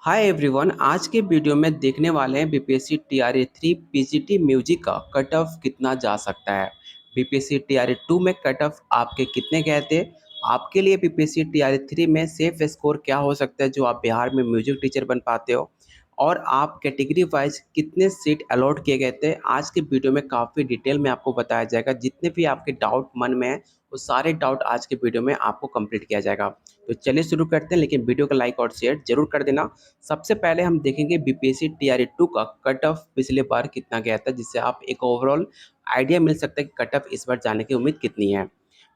Hi everyone. आज के video में देखने वाले हैं बीपीएससी टीआरई 3 पीजीटी म्यूजिक का कट ऑफ कितना जा सकता है। बीपीएससी टीआरई 2 में कट ऑफ आपके कितने गए थे। आपके लिए बीपीएससी टीआरई 3 में सेफ स्कोर क्या हो सकता है जो आप बिहार में म्यूजिक टीचर बन पाते हो, और आप कैटेगरी वाइज कितने सीट अलॉट किए गए थे। आज के वीडियो में काफ़ी डिटेल में आपको बताया जाएगा। जितने भी आपके डाउट मन में है वो सारे डाउट आज के वीडियो में आपको कंप्लीट किया जाएगा। तो चलिए शुरू करते हैं, लेकिन वीडियो को लाइक और शेयर जरूर कर देना। सबसे पहले हम देखेंगे बीपीएससी टीआरई 2 का कट ऑफ पिछले बार कितना गया था, जिससे आप एक ओवरऑल आइडिया मिल सकता है कि कट ऑफ इस बार जाने की उम्मीद कितनी है।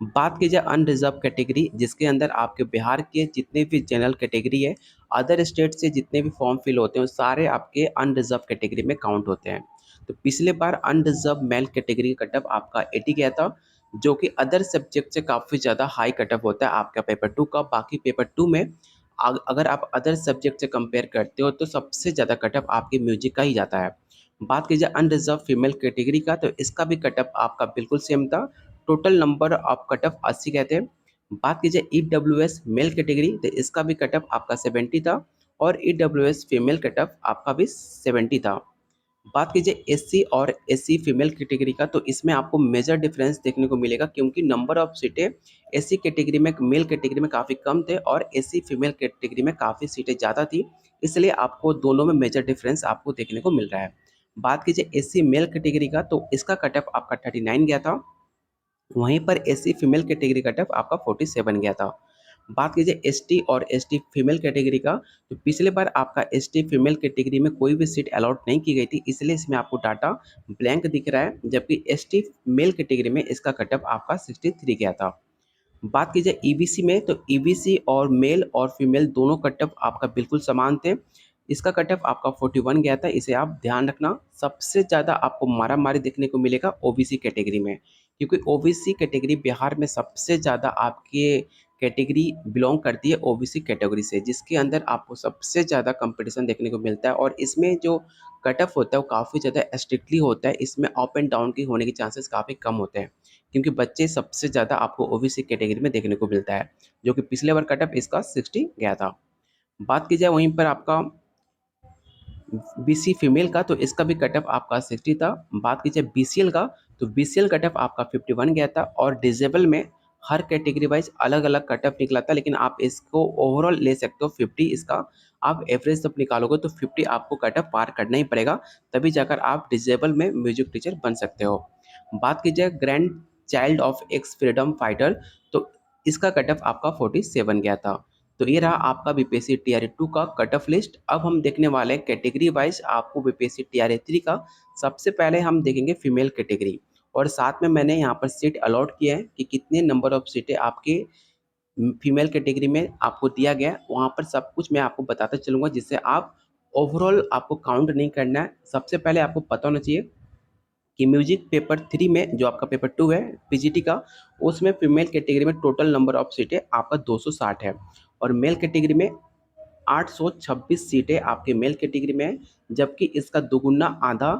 बात की जाए अनरिजर्व कैटेगरी, जिसके अंदर आपके बिहार के जितने भी जनरल कैटेगरी है, अदर स्टेट से जितने भी फॉर्म फिल होते हैं वो सारे आपके अनरिजर्व कैटेगरी में काउंट होते हैं। तो पिछले बार अनरिजर्व मेल कैटेगरी का कट ऑफ आपका 80 गया था, जो कि अदर सब्जेक्ट से काफ़ी ज़्यादा हाई कट ऑफ होता है आपका पेपर 2 का। बाकी पेपर 2 में अगर आप अदर सब्जेक्ट से कंपेयर करते हो तो सबसे ज़्यादा कट ऑफ आपके म्यूजिक का ही जाता है। बात की जाए अनरिजर्व फीमेल कैटेगरी का, तो इसका भी कट ऑफ आपका बिल्कुल सेम था। Total number of cut off 80 गए थे। बात की जाए ईडब्ल्यूएस मेल कैटेगरी, तो इसका भी कट ऑफ आपका 70 था, और ईडब्ल्यूएस फीमेल कट ऑफ आपका भी 70 था। बात कीजिए एससी और एससी फीमेल कैटेगरी का, तो इसमें आपको मेजर डिफरेंस देखने को मिलेगा, क्योंकि नंबर ऑफ सीटें एससी कैटेगरी में मेल कैटेगरी में काफ़ी कम थे और एससी फीमेल कैटेगरी में काफ़ी सीटें ज़्यादा थी। इसलिए आपको दोनों में मेजर डिफरेंस आपको देखने को मिल रहा है। बात कीजिए एससी मेल कैटेगरी का, तो इसका कट ऑफ आपका 39 गया था। वहीं पर SC female category cut off आपका 47 गया था। बात कीजिए एसटी और एसटी फीमेल कैटेगरी का, तो पिछले बार आपका एसटी फीमेल कैटेगरी में कोई भी सीट अलॉट नहीं की गई थी, इसलिए इसमें आपको डाटा ब्लैंक दिख रहा है, जबकि एसटी मेल कैटेगरी में इसका कट ऑफ आपका 63 गया था। बात की जाए ईबीसी में, तो ईबीसी और मेल और फीमेल दोनों कट ऑफ आपका बिल्कुल समान थे। इसका कट ऑफ आपका 41 गया था, इसे आप ध्यान रखना। सबसे ज़्यादा आपको मारामारी देखने को मिलेगा ओबीसी कैटेगरी में, क्योंकि ओबीसी कैटेगरी बिहार में सबसे ज़्यादा आपके कैटेगरी बिलोंग करती है ओबीसी कैटेगरी से, जिसके अंदर आपको सबसे ज़्यादा कंपटीशन देखने को मिलता है। और इसमें जो कट ऑफ होता है वो काफ़ी ज़्यादा स्ट्रिक्टली होता है। इसमें अप एंड डाउन की होने के चांसेस काफ़ी कम होते हैं, क्योंकि बच्चे सबसे ज़्यादा आपको ओबीसी कैटेगरी में देखने को मिलता है, जो कि पिछले बार कट ऑफ इसका 60 गया था। बात की जाए वहीं पर आपका बीसी फीमेल का, तो इसका भी कट ऑफ आपका 60 था। बात की जाए बीसीएल का, तो बीसीएल कट ऑफ आपका 51 गया था, और डिसेबल में हर कैटेगरी वाइज अलग अलग कट ऑफ निकला था, लेकिन आप इसको ओवरऑल ले सकते हो 50। इसका आप एवरेज जब निकालोगे तो 50 आपको कट ऑफ पार करना ही पड़ेगा, तभी जाकर आप डिसेबल में म्यूजिक टीचर बन सकते हो। बात की जाए grand child of x freedom fighter, तो इसका कट ऑफ आपका 47 गया था। तो ये रहा आपका बीपीएससी टीआरई 2 का कट ऑफ लिस्ट। अब हम देखने वाले हैं कैटेगरी वाइज आपको बीपीएससी टीआरई 3 का। सबसे पहले हम देखेंगे फीमेल कैटेगरी, और साथ में मैंने यहाँ पर सीट अलॉट किए हैं कि कितने नंबर ऑफ सीटें आपके फीमेल कैटेगरी में आपको दिया गया है। वहाँ पर सब कुछ मैं आपको बताता चलूँगा, जिससे आप ओवरऑल आपको काउंट नहीं करना है। सबसे पहले आपको पता होना चाहिए कि म्यूजिक पेपर 3 में जो आपका पेपर 2 है पीजीटी का, उसमें फीमेल कैटेगरी में टोटल नंबर ऑफ सीटें आपका 260 है, और मेल कैटेगरी में 826 सीटें आपके मेल कैटेगरी में है, जबकि इसका दोगुना आधा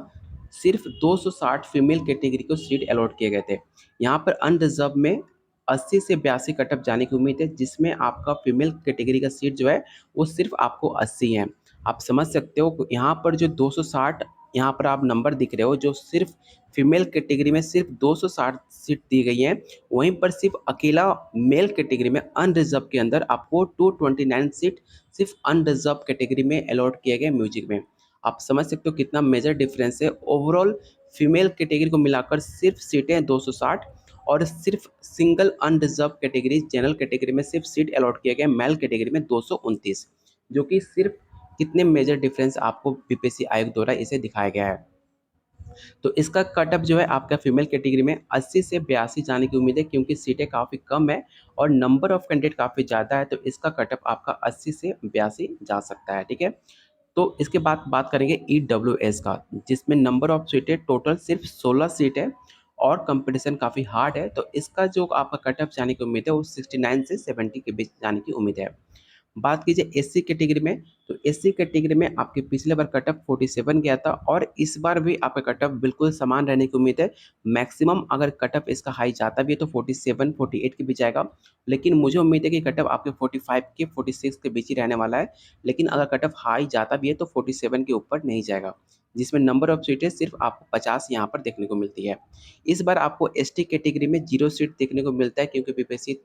सिर्फ 260 फीमेल कैटेगरी को सीट अलॉट किए गए थे। यहाँ पर अनरिजर्व में 80 से 82 कट ऑफ जाने की उम्मीद है, जिसमें आपका फीमेल कैटेगरी का सीट जो है वो सिर्फ आपको 80 है। आप समझ सकते हो यहाँ पर जो 260 यहाँ पर आप नंबर दिख रहे हो, जो सिर्फ फीमेल कैटेगरी में सिर्फ 260 सीट दी गई हैं, वहीं पर सिर्फ अकेला मेल कैटेगरी में अनरिजर्व के अंदर आपको 229 सीट सिर्फ अनरिजर्व कैटेगरी में अलॉट किए गए म्यूजिक में। आप समझ सकते हो कितना मेजर डिफरेंस है। ओवरऑल फीमेल कैटेगरी को मिलाकर सिर्फ सीटें 260, और सिर्फ single unreserve category general category में सिर्फ सीट अलॉट किए गए मेल कैटेगरी में 229, जो कि सिर्फ कितने मेजर डिफरेंस आपको बीपीएससी आयोग द्वारा इसे दिखाया गया है। तो इसका कट ऑफ जो है आपका फीमेल कैटेगरी में 80 से 82 जाने की उम्मीद है, क्योंकि सीटें काफ़ी कम है और नंबर ऑफ कैंडिडेट काफ़ी ज़्यादा है, तो इसका कट ऑफ आपका 80 से 82 जा सकता है। ठीक है, तो इसके बाद बात करेंगे ईडब्ल्यूएस का, जिसमें नंबर ऑफ सीटें टोटल सिर्फ 16 सीट है, और कंपटीशन काफ़ी हार्ड है। तो इसका जो आपका कट ऑफ जाने की उम्मीद है वो 69 से 70 के बीच जाने की उम्मीद है। बात कीजिए एससी कैटेगरी में, तो एससी कैटेगरी में आपके पिछले बार कट ऑफ 47 गया था और इस बार भी आपका कट ऑफ बिल्कुल समान रहने की उम्मीद है। मैक्सिमम अगर कट ऑफ इसका हाई जाता भी है तो 47 48 के बीच आएगा, लेकिन मुझे उम्मीद है कि कट ऑफ आपके 45 के 46 के बीच ही रहने वाला है। लेकिन अगर कट ऑफ हाई जाता भी है तो 47 के ऊपर नहीं जाएगा, जिसमें नंबर ऑफ सीटें सिर्फ आपको 50 यहाँ पर देखने को मिलती है। इस बार आपको एसटी कैटेगरी में 0 सीट देखने को मिलता है, क्योंकि बीपीएससी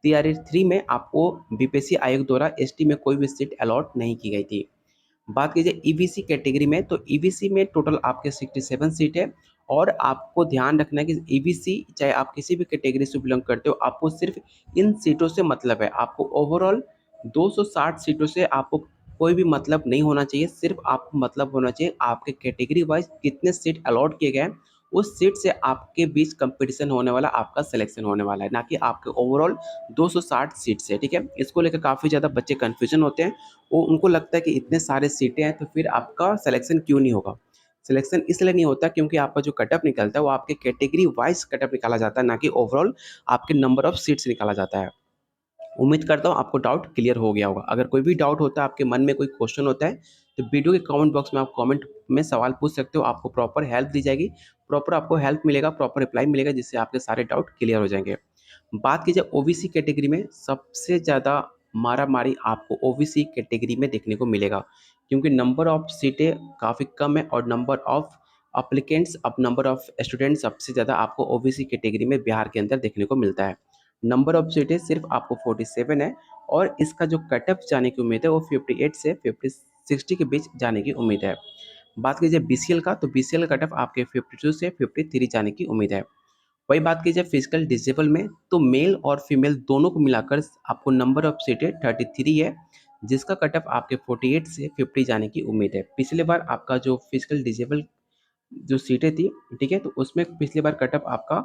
टीआरई 3 में आपको बीपीएससी आयोग द्वारा एसटी में कोई भी सीट अलॉट नहीं की गई थी। बात कीजिए ईबीसी कैटेगरी में, तो ईबीसी में टोटल आपके 67 सीट है और आपको ध्यान रखना है कि ईबीसी चाहे आप किसी भी कैटेगरी से बिलोंग करते हो, आपको सिर्फ इन सीटों से मतलब है। आपको ओवरऑल 260 सीटों से आपको कोई भी मतलब नहीं होना चाहिए, सिर्फ आपको मतलब होना चाहिए आपके कैटेगरी वाइज कितने सीट अलॉट किए गए हैं, उस सीट से आपके बीच कंपटीशन होने वाला, आपका सिलेक्शन होने वाला है, ना कि आपके ओवरऑल 260 सीट से। ठीक है, इसको लेकर काफ़ी ज़्यादा बच्चे कन्फ्यूजन होते हैं। वो उनको लगता है कि इतने सारे सीटें हैं तो फिर आपका सिलेक्शन क्यों नहीं होगा। सिलेक्शन इसलिए नहीं होता क्योंकि आपका जो कट ऑफ निकलता है वो आपके कैटेगरी वाइज कट ऑफ निकाला जाता है, ना कि ओवरऑल आपके नंबर ऑफ सीट्स निकाला जाता है। उम्मीद करता हूँ आपको डाउट क्लियर हो गया होगा। अगर कोई भी डाउट होता है, आपके मन में कोई क्वेश्चन होता है, तो वीडियो के कमेंट बॉक्स में आप कमेंट में सवाल पूछ सकते हो। आपको प्रॉपर हेल्प दी जाएगी, प्रॉपर आपको हेल्प मिलेगा, प्रॉपर रिप्लाई मिलेगा, जिससे आपके सारे डाउट क्लियर हो जाएंगे। बात कीजिए ओबीसी कैटेगरी में, सबसे ज़्यादा मारामारी आपको ओबीसी कैटेगरी में देखने को मिलेगा, क्योंकि नंबर ऑफ सीटें काफ़ी कम है और नंबर ऑफ अप्लीकेंट्स, अब नंबर ऑफ स्टूडेंट्स सबसे ज़्यादा आपको ओबीसी कैटेगरी में बिहार के अंदर देखने को मिलता है। नंबर ऑफ सीटें सिर्फ आपको 47 है और इसका जो कट ऑफ जाने की उम्मीद है वो 58 से 50 60 के बीच जाने की उम्मीद है। बात कीजिए बीसीएल का, तो बीसीएल कट ऑफ आपके 52 से 53 जाने की उम्मीद है। वही बात कीजिए फिजिकल डिसेबल में, तो मेल और फीमेल दोनों को मिलाकर आपको नंबर ऑफ सीटें 33 है, जिसका कट ऑफ आपके 48 से 50 जाने की उम्मीद है। पिछले बार आपका जो फिजिकल डिसेबल जो सीटें थी, ठीक है, तो उसमें पिछली बार कट ऑफ आपका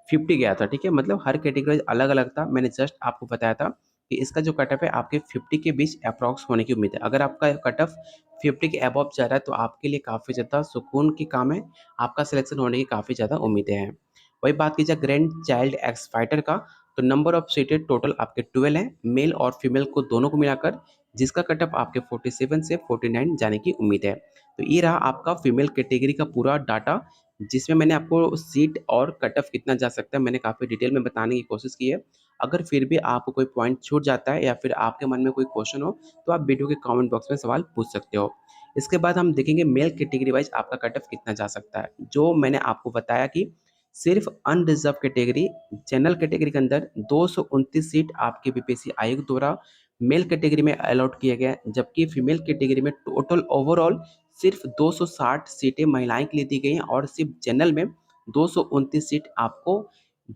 50 गया था। ठीक है, मतलब हर कैटेगरी अलग अलग था। मैंने जस्ट आपको बताया था कि इसका जो कट ऑफ है आपके 50 के बीच अप्रॉक्स होने की उम्मीद है। अगर आपका कट ऑफ 50 के अबव जा रहा है तो आपके लिए काफ़ी ज़्यादा सुकून की काम है, आपका सिलेक्शन होने की काफ़ी ज़्यादा उम्मीदें हैं। वही बात कीजिए ग्रैंड चाइल्ड एक्स फाइटर का, तो नंबर ऑफ सीटें टोटल आपके 12 हैं, मेल और फीमेल को दोनों को मिलाकर, जिसका कट ऑफ आपके 47 से 49 जाने की उम्मीद है। तो ये रहा आपका फीमेल कैटेगरी का पूरा डाटा, जिसमें मैंने आपको सीट और कट ऑफ कितना जा सकता है मैंने काफ़ी डिटेल में बताने की कोशिश की है। अगर फिर भी आपको कोई पॉइंट छूट जाता है या फिर आपके मन में कोई क्वेश्चन हो, तो आप वीडियो के कमेंट बॉक्स में सवाल पूछ सकते हो। इसके बाद हम देखेंगे मेल कैटेगरी वाइज आपका कट ऑफ कितना जा सकता है। जो मैंने आपको बताया कि सिर्फ अनरिजर्व कैटेगरी, जनरल कैटेगरी के अंदर 229 सीट आपके बीपीएससी आयोग द्वारा मेल कैटेगरी में अलॉट किया गया है, जबकि फीमेल कैटेगरी में टोटल ओवरऑल सिर्फ 260 सीटें महिलाएं के लिए दी गई हैं और सिर्फ जनरल में 229 सीट आपको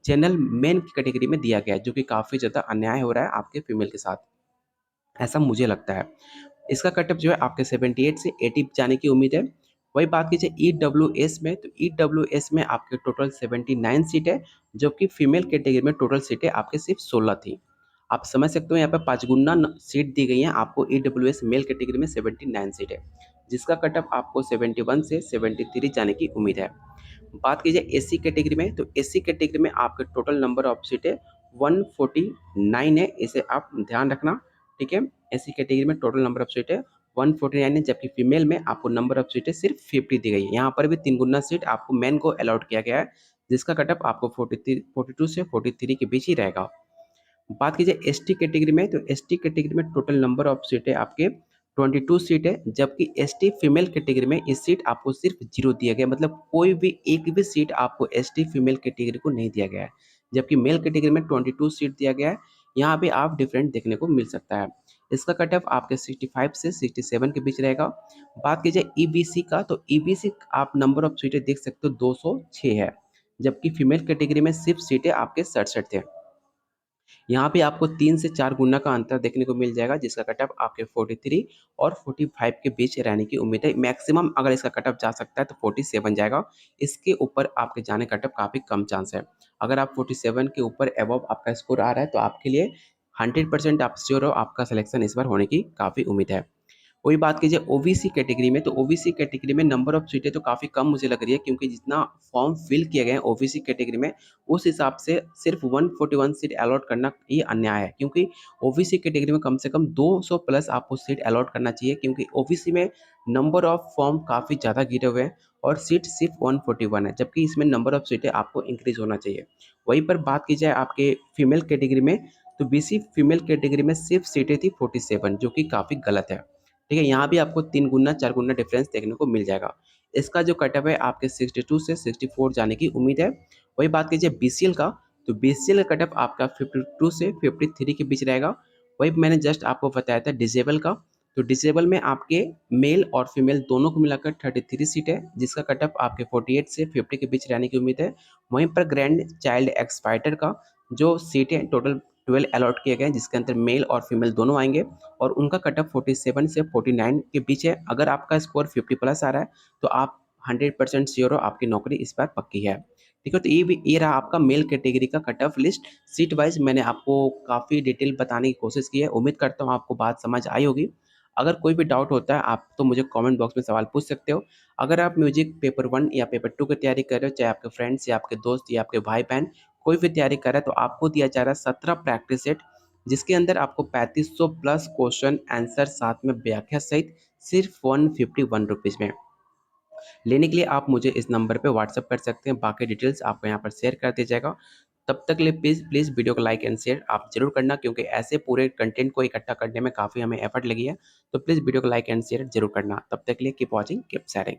जनरल मेन की कैटेगरी में दिया गया है, जो कि काफ़ी ज़्यादा अन्याय हो रहा है आपके फीमेल के साथ, ऐसा मुझे लगता है। इसका कट ऑफ जो है आपके 78 से 80 जाने की उम्मीद है। वही बात कीजिए ईडब्ल्यूएस में, तो ईडब्ल्यूएस में आपके टोटल 79 सीट है, जबकि फीमेल कैटेगरी में टोटल सीटें आपके सिर्फ 16 थी। आप समझ सकते हो यहाँ पे 5 गुना सीट दी गई हैं आपको। ईडब्ल्यूएस मेल कैटेगरी में 79 सीट है, जिसका कट ऑफ आपको 71 से 73 जाने की उम्मीद है। बात कीजिए एससी कैटेगरी में, तो एससी कैटेगरी में आपके टोटल नंबर ऑफ सीटें 149 है, इसे आप ध्यान रखना। ठीक है, एससी कैटेगरी में टोटल नंबर ऑफ सीटें 149 है, जबकि फीमेल में आपको नंबर ऑफ सीटें सिर्फ 50 दी गई है। यहाँ पर भी 3 गुना सीट आपको मेन को अलॉट किया गया है, जिसका कट ऑफ आपको 42 से 43 के बीच ही रहेगा। बात कीजिए एसटी कैटेगरी में, तो एसटी कैटेगरी में टोटल नंबर ऑफ सीटें आपके 22 सीट है, जबकि एसटी फीमेल कैटेगरी में इस सीट आपको सिर्फ 0 दिया गया, मतलब कोई भी एक भी सीट आपको एसटी फीमेल कैटेगरी को नहीं दिया गया है, जबकि मेल कैटेगरी में 22 सीट दिया गया है। यहाँ पे आप डिफरेंट देखने को मिल सकता है। इसका कट ऑफ आपके 65 से 67 के बीच रहेगा। बात कीजिए ईबीसी का, तो ईबीसी आप नंबर ऑफ सीटें देख सकते हो 206 है, जबकि फीमेल कैटेगरी में सिर्फ सीटें आपके 67 थे। यहाँ पे आपको 3 से 4 गुना का अंतर देखने को मिल जाएगा, जिसका कट ऑफ आपके 43 और 45 के बीच रहने की उम्मीद है। मैक्सिमम अगर इसका कट ऑफ जा सकता है तो 47 जाएगा, इसके ऊपर आपके जाने कट ऑफ काफ़ी कम चांस है। अगर आप 47 के ऊपर अबव आपका स्कोर आ रहा है तो आपके लिए 100% आप श्योर हो आपका सिलेक्शन इस बार होने की काफ़ी उम्मीद है। वही बात कीजिए ओबीसी कैटेगरी में, तो ओबीसी कैटेगरी में नंबर ऑफ सीटें तो काफ़ी कम मुझे लग रही है, क्योंकि जितना फॉर्म फिल किए गए हैं ओबीसी कैटेगरी में, उस हिसाब से सिर्फ 141 सीट अलॉट करना ये अन्याय है, क्योंकि ओबीसी कैटेगरी में कम से कम 200 प्लस आपको सीट अलॉट करना चाहिए, क्योंकि ओबीसी में नंबर ऑफ फॉर्म काफ़ी ज़्यादा गिरे हुए हैं और सीट सिर्फ 141 है, जबकि इसमें नंबर ऑफ सीटें आपको इंक्रीज होना चाहिए। वहीं पर बात की जाए आपके फीमेल कैटेगरी में, तो बीसी फीमेल कैटेगरी में सिर्फ सीटें थी 47, जो कि काफ़ी गलत है। ठीक है, यहाँ भी आपको 3 गुना 4 गुना डिफरेंस देखने को मिल जाएगा। इसका जो कट ऑफ है आपके 62 से 64 जाने की उम्मीद है। वही बात कीजिए बीसीएल का, तो बीसीएल का कट ऑफ आपका 52 से 53 के बीच रहेगा। वही मैंने जस्ट आपको बताया था डिसेबल का, तो डिसेबल में आपके मेल और फीमेल दोनों को मिलाकर 33 सीट है, जिसका कट ऑफ आपके 48 से 50 के बीच रहने की उम्मीद है। वहीं पर ग्रैंड चाइल्ड एक्सपाइटर का जो सीटें टोटल 12 अलॉट किए गए हैं, जिसके अंदर मेल और फीमेल दोनों आएंगे, और उनका कट ऑफ 47 से 49 के बीच है। अगर आपका स्कोर 50 प्लस आ रहा है तो आप 100% श्योर हो आपकी नौकरी इस बार पक्की है। ठीक है, तो ये रहा आपका मेल कैटेगरी का cut off list. Seat wise मैंने आपको काफ़ी डिटेल बताने की कोशिश की है, उम्मीद करता हूँ आपको बात समझ आई होगी। अगर कोई भी डाउट होता है आप तो मुझे कमेंट बॉक्स में सवाल पूछ सकते हो। अगर आप म्यूजिक पेपर 1 या पेपर 2 की तैयारी कर रहे हो, चाहे आपके फ्रेंड्स या आपके दोस्त या आपके भाई बहन कोई भी तैयारी कर रहा है, तो आपको दिया जा रहा है 17 प्रैक्टिस सेट, जिसके अंदर आपको 3500 प्लस क्वेश्चन आंसर साथ में व्याख्या सहित सिर्फ 151 रुपीज़ में। लेने के लिए आप मुझे इस नंबर पे व्हाट्सअप कर सकते हैं, बाकी डिटेल्स आपको यहाँ पर शेयर कर दिया जाएगा। तब तक के लिए प्लीज़ प्लीज़ वीडियो को लाइक एंड शेयर आप ज़रूर करना, क्योंकि ऐसे पूरे कंटेंट को इकट्ठा करने में काफ़ी हमें एफर्ट लगी है। तो प्लीज़ वीडियो को लाइक एंड शेयर ज़रूर करना। तब तक के लिए कीप वॉचिंग, कीप शेयरिंग।